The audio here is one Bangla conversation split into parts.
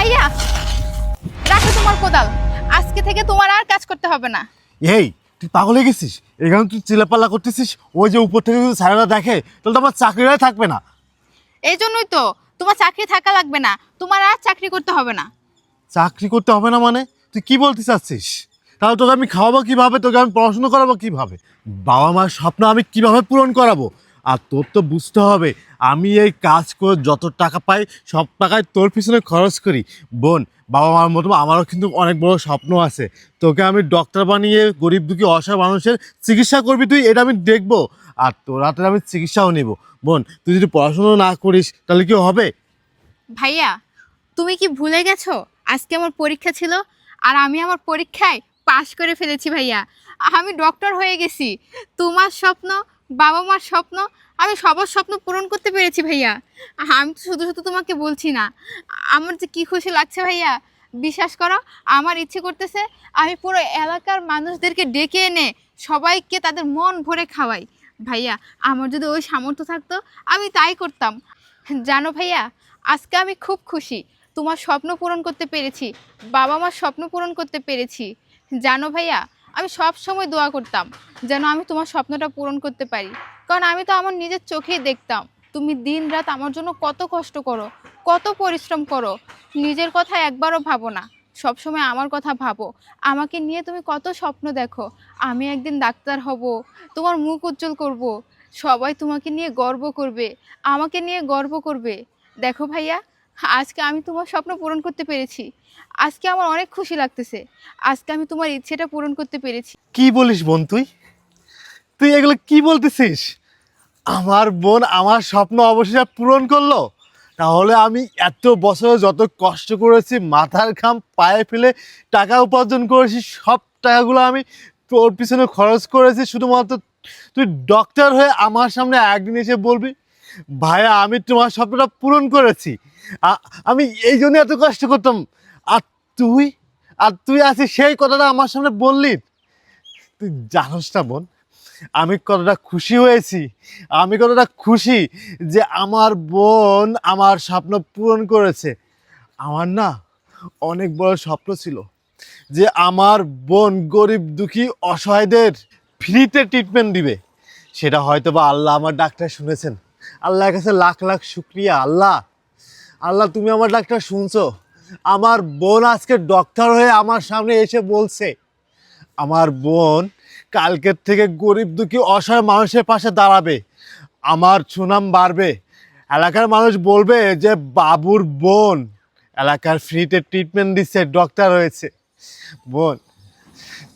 ভাইয়া, রাখো তোমার কোদাল। আজকে থেকে তোমার আর কাজ করতে হবে না। এই তুই পাগল হয়ে গেছিস? এখানে তুই চিল্লাপাল্লা করতেছিস, ওই যে উপর থেকে যদি স্যারেরা দেখে তাহলে তো আমার চাকরিটাই থাকবে না। এই জন্যই তো তোমার চাকরি থাকা লাগবে না, তোমার আর চাকরি করতে হবে না। চাকরি করতে হবে না মানে? তুই কি বলতে চাচ্ছিস? তাহলে তোকে আমি খাওয়াবো কিভাবে, তোকে আমি পড়াশোনা করাবো কিভাবে, বাবা মার স্বপ্ন আমি কিভাবে পূরণ করাবো? আর তোর তো বুঝতে হবে, আমি এই কাজ করে যত টাকা পাই সব টাকায় তোর পিছনে খরচ করি। বোন, বাবা মার মতো আমারও কিন্তু অনেক বড় স্বপ্ন আছে। তোকে আমি ডক্টর বানিয়ে গরিব দুঃখী অসহায় মানুষের চিকিৎসা করবি তুই, এটা আমি দেখবো। আর তোর হাতে আমি চিকিৎসাও নেব। বোন, তুই যদি পড়াশোনা না করিস তাহলে কি হবে? ভাইয়া, তুমি কি ভুলে গেছো আজকে আমার পরীক্ষা ছিল? আর আমি আমার পরীক্ষায় পাশ করে ফেলেছি ভাইয়া। আমি ডক্টর হয়ে গেছি। তোমার স্বপ্ন, বাবা মার স্বপ্ন, আমি সবার স্বপ্ন পূরণ করতে পেরেছি ভাইয়া। আমি তো শুধু শুধু তোমাকে বলছি না, আমার যে কি খুশি লাগছে ভাইয়া। বিশ্বাস করো, আমার ইচ্ছে করতেছে আমি পুরো এলাকার মানুষদেরকে ডেকে এনে সবাইকে তাদের মন ভরে খাওয়াই। ভাইয়া, আমার যদি ওই সামর্থ্য থাকতো আমি তাই করতাম। জানো ভাইয়া, আজকে আমি খুব খুশি তোমার স্বপ্ন পূরণ করতে পেরেছি, বাবা মার স্বপ্ন পূরণ করতে পেরেছি। জানো ভাইয়া, আমি সব সময় দোয়া করতাম যেন আমি তোমার স্বপ্নটা পূরণ করতে পারি। কারণ আমি তো আমার নিজের চোখেই দেখতাম তুমি দিন রাত আমার জন্য কত কষ্ট করো, কত পরিশ্রম করো। নিজের কথা একবারও ভাবো না, সব সময় আমার কথা ভাবো। আমাকে নিয়ে তুমি কত স্বপ্ন দেখো, আমি একদিন ডাক্তার হব, তোমার মুখ উজ্জ্বল করব, সবাই তোমাকে নিয়ে গর্ব করবে, আমাকে নিয়ে গর্ব করবে। দেখো ভাইয়া, আজকে আমি তোমার স্বপ্ন পূরণ করতে পেরেছি। আজকে আমার অনেক খুশি লাগতেছে, আজকে আমি তোমার ইচ্ছেটা পূরণ করতে পেরেছি। কি বলিস বোন তুই? তুই এগুলো কি বলতেছিস? আমার বোন আমার স্বপ্ন অবশেষে পূরণ করলো? তাহলে আমি এত বছরে যত কষ্ট করেছি, মাথার ঘাম পায়ে ফেলে টাকা উপার্জন করেছি, সব টাকাগুলো আমি তোর পিছনে খরচ করেছি শুধুমাত্র তুই ডক্টর হয়ে আমার সামনে একদিন এসে বলবি ভাইয়া আমি তোমার স্বপ্নটা পূরণ করেছি। আমি এই জন্য এত কষ্ট করতাম। আর তুই আর তুই আছিস সেই কথাটা আমার সামনে বললি? তুই জানোস না বোন, আমি কতটা খুশি হয়েছি, আমি কতটা খুশি যে আমার বোন আমার স্বপ্ন পূরণ করেছে। আমার না অনেক বড় স্বপ্ন ছিল যে আমার বোন গরিব দুঃখী অসহায়দের ফ্রিতে ট্রিটমেন্ট দিবে। সেটা হয়তো বা আল্লাহ আমার ডাক্তার শুনেছেন। আল্লাহর কাছে লাখ লাখ শুক্রিয়া। আল্লাহ, আল্লাহ তুমি আমার ডাক্তার শুনছো। আমার বোন আজকে ডক্টর হয়ে আমার সামনে এসে বলছে আমার বোন কালকের থেকে গরিব দুঃখী অসহায় মানুষের পাশে দাঁড়াবে, আমার সুনাম বাড়বে। এলাকার মানুষ বলবে যে বাবুর বোন এলাকার ফ্রিতে ট্রিটমেন্ট দিচ্ছে, ডক্টর হয়েছে। বোন,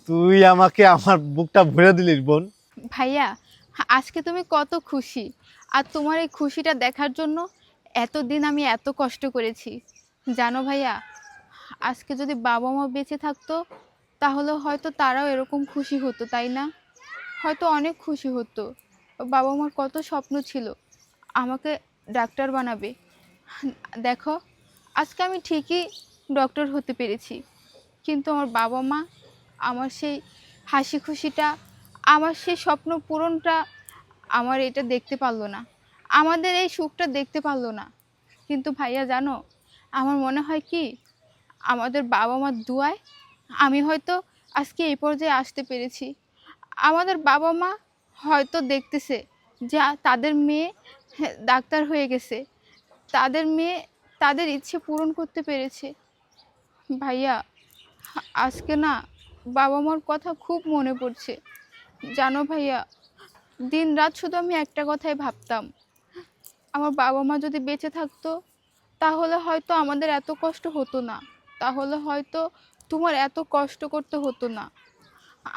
তুই আমাকে আমার বুকটা ভরে দিলিস বোন। ভাইয়া, আজকে তুমি কত খুশি, আর তোমার এই খুশিটা দেখার জন্য এতদিন আমি এত কষ্ট করেছি। জানো ভাইয়া, আজকে যদি বাবা মা বেঁচে থাকতো তাহলে হয়তো তারাও এরকম খুশি হতো, তাই না? হয়তো অনেক খুশি হতো। বাবা মার কত স্বপ্ন ছিল আমাকে ডাক্তার বানাবে। দেখো, আজকে আমি ঠিকই ডক্টর হতে পেরেছি, কিন্তু আমার বাবা মা আমার সেই হাসি খুশিটা, আমার সেই স্বপ্ন পূরণটা, আমার এটা দেখতে পারলো না, আমাদের এই সুখটা দেখতে পারলো না। কিন্তু ভাইয়া জানো, আমার মনে হয় কি, আমাদের বাবা মার দুয়ায় আমি হয়তো আজকে এই পর্যায়ে আসতে পেরেছি। আমাদের বাবা মা হয়তো দেখতেছে যে তাদের মেয়ে ডাক্তার হয়ে গেছে, তাদের মেয়ে তাদের ইচ্ছে পূরণ করতে পেরেছে। ভাইয়া, আজকে না বাবা মার কথা খুব মনে পড়ছে। জানো ভাইয়া, দিন রাত শুধু আমি একটা কথাই ভাবতাম, আমার বাবা মা যদি বেঁচে থাকতো তাহলে হয়তো আমাদের এত কষ্ট হতো না, তাহলে হয়তো তোমার এত কষ্ট করতে হতো না।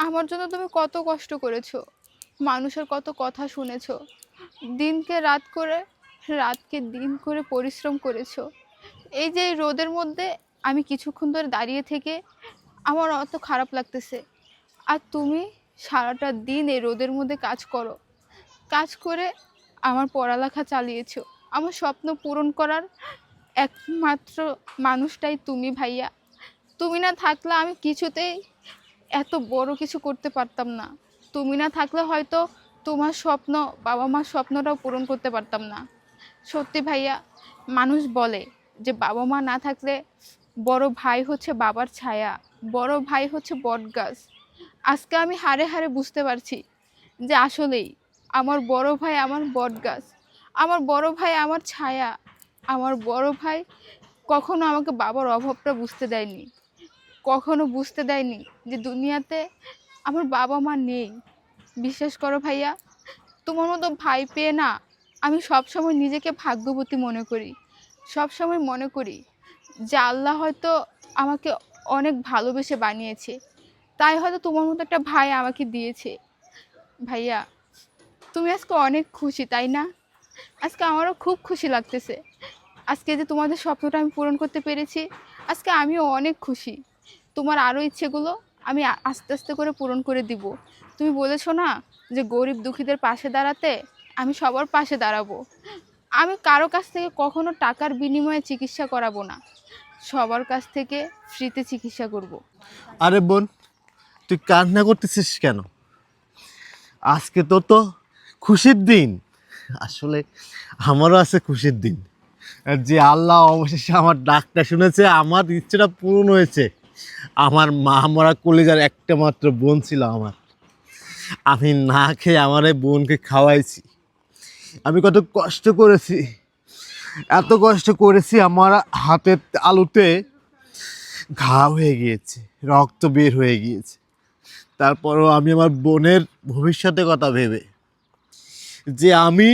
আমার জন্য তুমি কত কষ্ট করেছো, মানুষের কত কথা শুনেছো, দিনকে রাত করে রাতকে দিন করে পরিশ্রম করেছো। এই যে এই রোদের মধ্যে আমি কিছুক্ষণ ধরে দাঁড়িয়ে থেকে আমার অত খারাপ লাগতেছে, আর তুমি সারাটা দিন এই রোদের মধ্যে কাজ করো, কাজ করে আমার পড়ালেখা চালিয়েছো। আমার স্বপ্ন পূরণ করার একমাত্র মানুষটাই তুমি ভাইয়া। তুমি না থাকলে আমি কিছুতেই এত বড় কিছু করতে পারতাম না। তুমি না থাকলে হয়তো তোমার স্বপ্ন, বাবা মার স্বপ্নটাও পূরণ করতে পারতাম না। সত্যি ভাইয়া, মানুষ বলে যে বাবা মা না থাকলে বড় ভাই হচ্ছে বাবার ছায়া, বড় ভাই হচ্ছে বটগাছ। আজকে আমি হাড়ে হাড়ে বুঝতে পারছি যে আসলেই আমার বড় ভাই আমার বটগাছ, আমার বড় ভাই আমার ছায়া। আমার বড় ভাই কখনো আমাকে বাবার অভাবটা বুঝতে দেয়নি, কখনো বুঝতে দেয়নি যে দুনিয়াতে আমার বাবা মা নেই। বিশ্বাস করো ভাইয়া, তোমার মতো ভাই পেয়ে না আমি সবসময় নিজেকে ভাগ্যবতী মনে করি। সবসময় মনে করি যে আল্লাহ হয়তো আমাকে অনেক ভালোবেসে বানিয়েছে, তাই হয়তো তোমার মতো একটা ভাই আমাকে দিয়েছে। ভাইয়া, তুমি আজকে অনেক খুশি তাই না? আজকে আমারও খুব খুশি লাগতেছে। আজকে যে তোমাদের স্বপ্নটা আমি পূরণ করতে পেরেছি, আজকে আমিও অনেক খুশি। তোমার আরও ইচ্ছেগুলো আমি আস্তে আস্তে করে পূরণ করে দিব। তুমি বলেছো না যে গরিব দুঃখীদের পাশে দাঁড়াতে, আমি সবার পাশে দাঁড়াবো। আমি কারো কাছ থেকে কখনো টাকার বিনিময়ে চিকিৎসা করাবো না, সবার কাছ থেকে ফ্রিতে চিকিৎসা করব। আরে বোন, তুই কান্না করতেছিস কেন? আজকে তো খুশির দিন। আসলে আমারও আছে খুশির দিন, যে আল্লাহ অবশেষে আমার ডাকটা শুনেছে, আমার ইচ্ছেটা পূরণ হয়েছে। আমার মা মরা কলিজার একটা মাত্র বোন ছিল আমার, আমি না খেয়ে আমার এই বোনকে খাওয়াইছি। আমি কত কষ্ট করেছি, এত কষ্ট করেছি, আমার হাতের আলুতে ঘা হয়ে গিয়েছে, রক্ত বের হয়ে গিয়েছে। তারপরও আমি আমার বোনের ভবিষ্যতের কথা ভেবে, যে আমি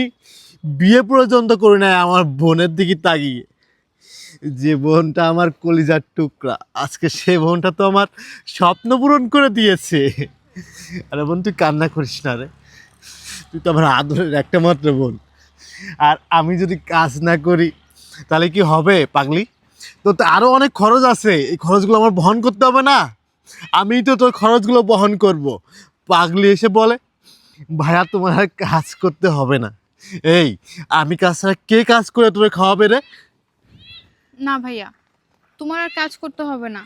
বিয়ে পর্যন্ত করি নাই আমার বোনের দিকে তাকিয়ে, যে বোনটা আমার কলিজার টুকরা, আজকে সে বোনটা তো আমার স্বপ্ন পূরণ করে দিয়েছে। আরে বোন, তুই কান্না করিস না রে, তুই তো আমার আদরের একটা মাত্র বোন। আর আমি যদি কাজ না করি তাহলে কি হবে পাগলি? তো আরও অনেক খরচ আছে, এই খরচগুলো আমার বহন করতে হবে না? আমি তো তোর খরচগুলো বহন করব। পাগলি এসে বলে ভাইয়া তোমার আর কাজ করতে হবে না। এই, আমি কাজ ছাড়া কে কাজ করে তোরে খাওয়াবে রে? না ভাইয়া, তোমার আর কাজ করতে হবে না।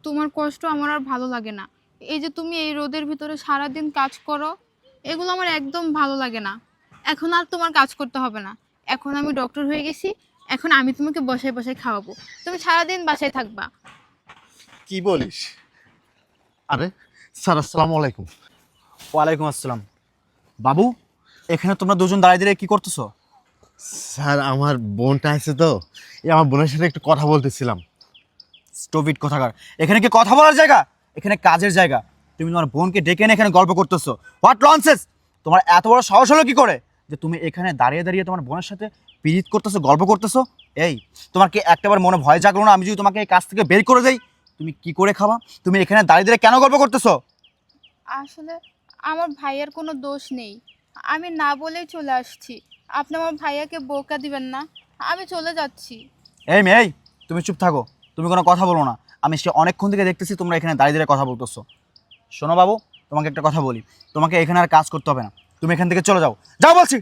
তোমার কষ্ট আমার আর ভালো লাগে না। এই যে তুমি এই রোদের ভিতরে সারাদিন কাজ করো, এগুলো আমার একদম ভালো লাগে না। এখন আর তোমার কাজ করতে হবে না। এখন আমি ডক্টর হয়ে গেছি, এখন আমি তোমাকে বসায় বসায় খাওয়াবো, তুমি সারাদিন বাসায় থাকবা। কি বলিস? আরে স্যার, আসসালামু আলাইকুম। ওয়ালাইকুম আসসালাম। বাবু, এখানে তোমরা দুজন দাঁড়িয়ে দাঁড়িয়ে কি করতেছো? স্যার, আমার বোনটা আছে তো, এই আমার বোনের সাথে একটু কথা বলতেছিলাম। স্টুপিড কোথাকার! এখানে কি কথা বলার জায়গা? এখানে কাজের জায়গা। তুমি তোমার বোনকে ডেকে এনে এখানে গল্প করতেছো? What nonsense! তোমার এত বড় সাহস হলো কি করে যে তুমি এখানে দাঁড়িয়ে দাঁড়িয়ে তোমার বোনের সাথে পিরিত করতেছো, গল্প করতেছো? এই, তোমার কি একটাবার মনে ভয় জাগলো না আমি যদি তোমাকে এই কাজ থেকে বের করে দেই তুমি কি করে খাবা? তুমি এখানে দাঁড়িয়ে দাঁড়িয়ে কেন গল্প করতেছো? আসলে আমার ভাইয়ের কোনো দোষ নেই, আমি না বলেই চলে আসছি। আপনি আমার ভাইয়াকে বোকা দিবেন না, আমি চলে যাচ্ছি। এই মেয়ে, এই, তুমি চুপ থাকো। তুমি কোনো কথা বলো না। আমি সে অনেকক্ষণ থেকে দেখতেছি তোমরা এখানে দাঁড়িয়ে দাঁড়িয়ে কথা বলতেছো। শোনো বাবু, তোমাকে একটা কথা বলি, তোমাকে এখানে আর কাজ করতে হবে না। তুমি এখান থেকে চলে যাও, যাও বলছি।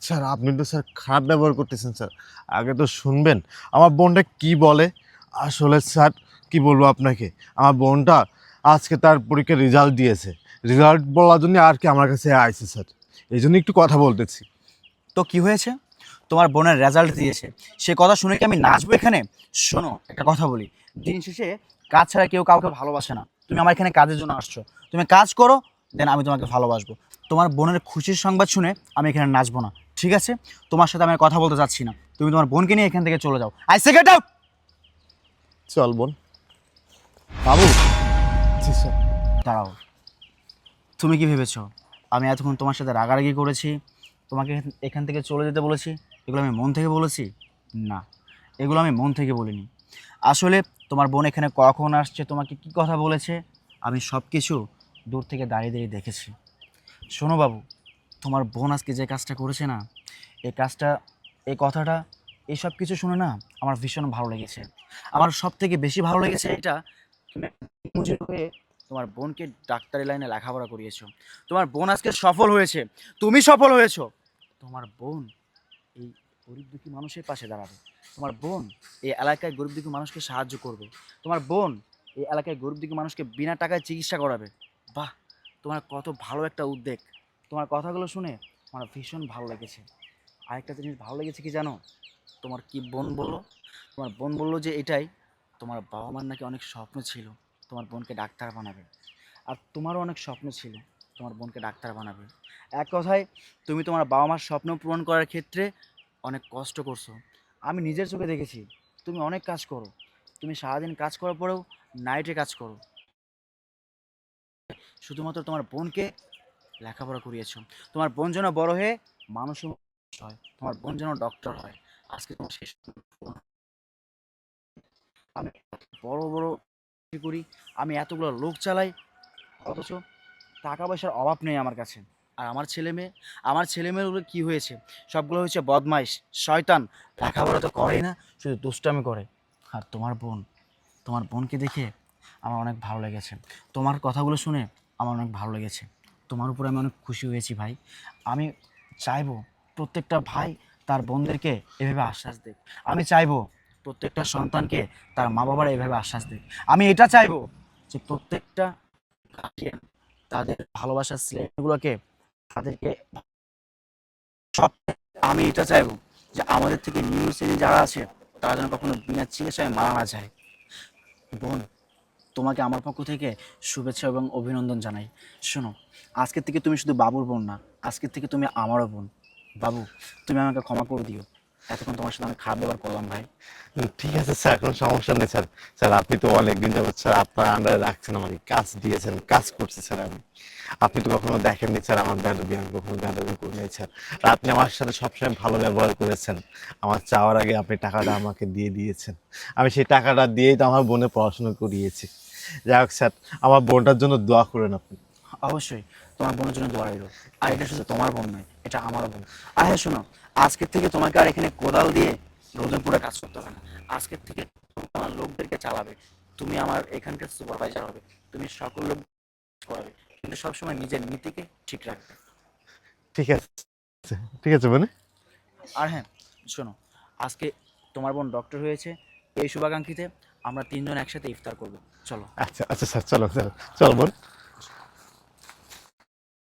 স্যার, আপনি তো স্যার খারাপ ব্যবহার করতেছেন স্যার। আগে তো শুনবেন আমার বোনটা কি বলে। আসলে স্যার, কি বলবো আপনাকে, আমার বোনটা আজকে তার পরীক্ষার রেজাল্ট দিয়েছে। রেজাল্ট বলার জন্য আর কি আমার কাছে আইছে স্যার, এই জন্য একটু কথা বলতেছি। তো কি হয়েছে? তোমার বোনের রেজাল্ট দিয়েছে, সে কথা শুনে কি আমি নাচবো এখানে? শোনো, একটা কথা বলি, দিন শেষে কাজ ছাড়া কেউ কাউকে ভালোবাসে না। তুমি আমার এখানে কাজের জন্য আসছো, তুমি কাজ করো, দেন আমি তোমাকে ভালোবাসবো। তোমার বোনের খুশির সংবাদ শুনে আমি এখানে নাচবো না, ঠিক আছে? তোমার সাথে আমি আর কথা বলতে চাচ্ছি না। তুমি তোমার বোনকে নিয়ে এখান থেকে চলে যাও। I say get out! চল বোন। বাবু, জি স্যার। দাঁড়াও। তুমি কি ভেবেছো আমি এতক্ষণ তোমার সাথে রাগারাগি করেছি, তোমাকে এখান থেকে চলে যেতে বলেছি, এগুলো আমি মন থেকে বলেছি? না, এগুলো আমি মন থেকে বলিনি। আসলে তোমার বোন এখানে কখন আসছে, তোমাকে কি কথা বলেছে, আমি সব কিছু দূর থেকে দাঁড়িয়ে দাঁড়িয়ে দেখেছি। শোনো বাবু, তোমার বোন আজকে যে কাজটা করেছে না, এই কাজটা, এই কথাটা, এই সব কিছু শুনে না আমার ভীষণ ভালো লেগেছে। আমার সব থেকে বেশি ভালো লেগেছে এটা, তুমি মজুর হয়ে তোমার বোনকে ডাক্তারি লাইনে লেখাপড়া করিয়েছো। তোমার বোন আজকে সফল হয়েছে, তুমি সফল হয়েছো। তোমার বোন এই গরিব দুঃখী মানুষের পাশে দাঁড়াবে। তোমার বোন এই এলাকায় গরিব দুঃখী মানুষকে সাহায্য করবে। তোমার বোন এই এলাকায় গরিব দুঃখী মানুষকে বিনা টাকায় চিকিৎসা করাবে। বাহ, তোমার কত ভালো একটা উদ্যোগ! তোমার কথাগুলো শুনে আমার ভীষণ ভালো লেগেছে। আরেকটা জিনিস ভালো লেগেছে কি জানো? তোমার কি বোন বলো, তোমার বোন বললো যে এটাই, তোমার বাবা মার নাকি অনেক স্বপ্ন ছিল তোমার বোনকে ডাক্তার বানাবে, আর তোমারও অনেক স্বপ্ন ছিল তোমার বোনকে ডাক্তার বানাবে। এক কথায় তুমি তোমার বাবা মার স্বপ্ন পূরণ করার ক্ষেত্রে অনেক কষ্ট করছো। আমি নিজের চোখে দেখেছি তুমি অনেক কাজ করো, তুমি সারাদিন কাজ করার পরেও নাইটে কাজ করো, শুধুমাত্র তোমার বোনকে লেখাপড়া করিয়েছো। তোমার বোন যেন বড় হয়ে মানুষ হয়, তোমার বোন যেন ডক্টর হয়। আজকে তোমার শেষ পূরণ। আমি বড় বড় চাকরি করি, আমি এতগুলো লোক চালাই, অথচ টাকা পয়সার অভাব নেই আমার কাছে। আর আমার ছেলে মেয়েগুলো কী হয়েছে, সবগুলো হয়েছে বদমাইশ, শয়তান, লেখাপড়া তো করেই না, শুধু দুষ্টামি করে। আর তোমার বোনকে দেখে আমার অনেক ভালো লেগেছে, তোমার কথাগুলো শুনে আমার অনেক ভালো লেগেছে, তোমার উপরে আমি অনেক খুশি হয়েছি ভাই। আমি চাইবো প্রত্যেকটা ভাই তার বোনদেরকে এভাবে আশ্বাস দেখ। আমি চাইবো প্রত্যেকটা সন্তানকে তার মা বাবারা এভাবে আশ্বাস দেখ। আমি এটা চাইবো যে প্রত্যেকটা গার্জিয়ান তাদের ভালোবাসার ছেলেগুলোকে তাদেরকে সব, আমি এটা চাইবো যে আমাদের থেকে নিউ শ্রেণী যারা আছে তারা যেন কখনো বিনা চিকিৎসায় মারা না যায়। বোন, তোমাকে আমার পক্ষ থেকে শুভেচ্ছা এবং অভিনন্দন জানাই। শোনো, আজকের থেকে তুমি শুধু বাবুর বোন না, আজকের থেকে তুমি আমারও বোন। বাবু, তুমি আমাকে ক্ষমা করে দিও, এতক্ষণ তোমার সাথে আমি খারাপ ব্যবহার করলাম ভাই। ঠিক আছে স্যার, কোনো সমস্যা নেই স্যার। স্যার আপনি তো অনেকদিন যাবত স্যার আপনার আন্ডারে রাখছেন, আমাকে কাজ দিয়েছেন, কাজ করছি স্যার আমি। আপনি তো কখনো দেখেননি স্যার আমার বেয়াদবি, আমি কখনো বেয়াদবি করি নাই স্যার। আর আপনি আমার সাথে সবসময় ভালো ব্যবহার করেছেন, আমার চাওয়ার আগে আপনি টাকাটা আমাকে দিয়ে দিয়েছেন, আমি সেই টাকাটা দিয়েই তো আমার বোনের পড়াশোনা করিয়েছি। যাই হোক স্যার, আমার বোনটার জন্য দোয়া করেন আপনি। অবশ্যই তোমার বোনের জন্য দোয়া রইল। আর এটা শুধু তোমার বোন নয়, এটা আমারও বোন। আর হ্যাঁ শোনো, আজকের থেকে তোমাকে আর এখানে কোদাল দিয়ে রোজনপুরে কাজ করতে হবে না। আজকের থেকে তুমি আমার লোকদেরকে চালাবে, তুমি আমার এখানকার সুপারভাইজার হবে, তুমি সকল লোক করাবে, কিন্তু সবসময় নিজের নীতিকে ঠিক রাখবে। ঠিক আছে, ঠিক আছে মানে। আর হ্যাঁ শোনো, আজকে তোমার বোন ডক্টর হয়েছে, এই শুভাকাঙ্ক্ষীতে আমরা তিনজন একসাথে ইফতার করবো, চলো। আচ্ছা আচ্ছা স্যার, চলো চলো চলো বোন।